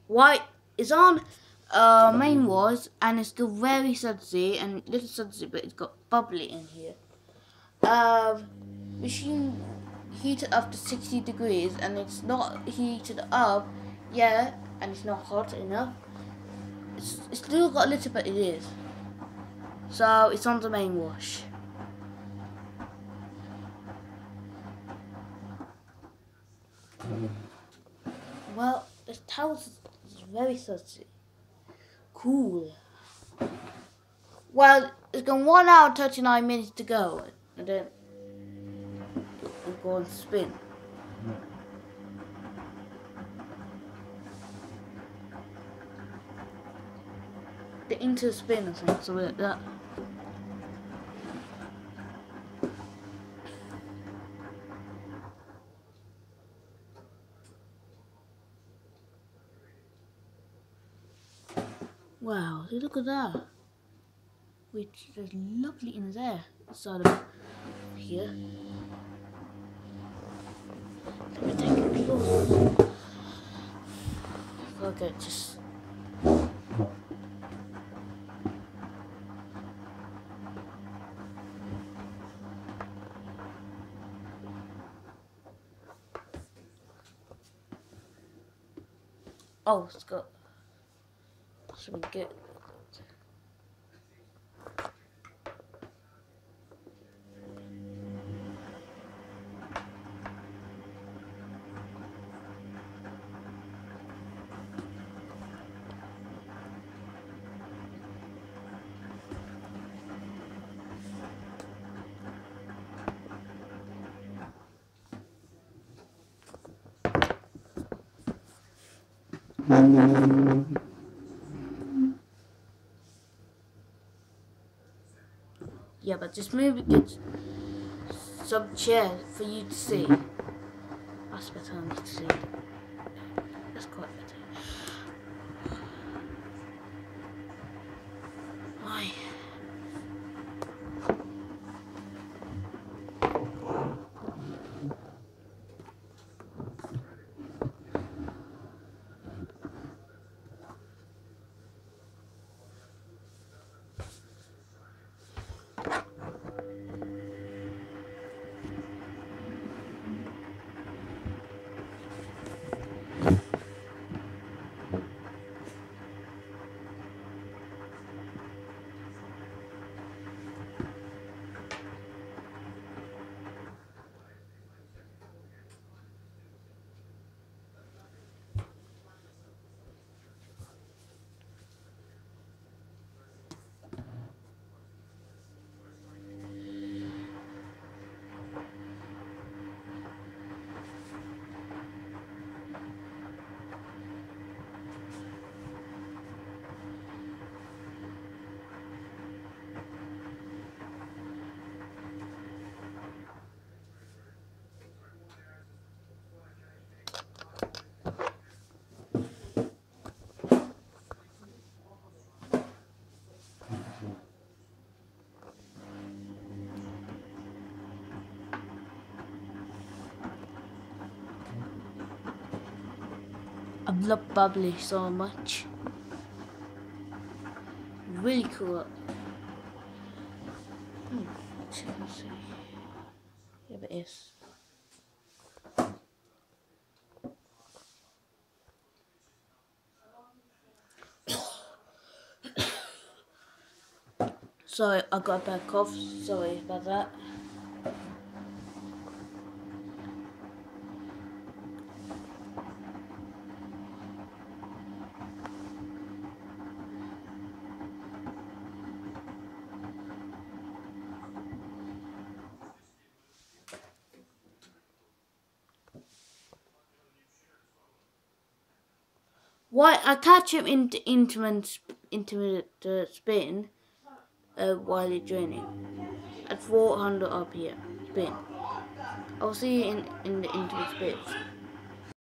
white is on main wash, and it's still very sudsy and little sudsy, but it's got bubbly in here. Machine heated up to 60 degrees, and it's not heated up yet, and it's not hot enough. It's still got a little bit, it is. So it's on the main wash. Well, this towel is very sudsy. Cool. Well, it's got 1 hour 39 minutes to go, and then we'll go and spin. The into spin, I think, so like that. Wow, look at that. Which is lovely in there, inside of here. Let me take it close. Okay, just. Oh, it's got some good. Yeah, but just maybe get some chairs for you to see. That's better than to see. That's quite better. Why? I love bubbly so much. Really cool. Let's see. Yeah, but it is. Sorry, I got a bad cough. Sorry about that. Why I catch him in the intermittent spin while he's draining at 400 RPM spin. I'll see you in the intermittent spin.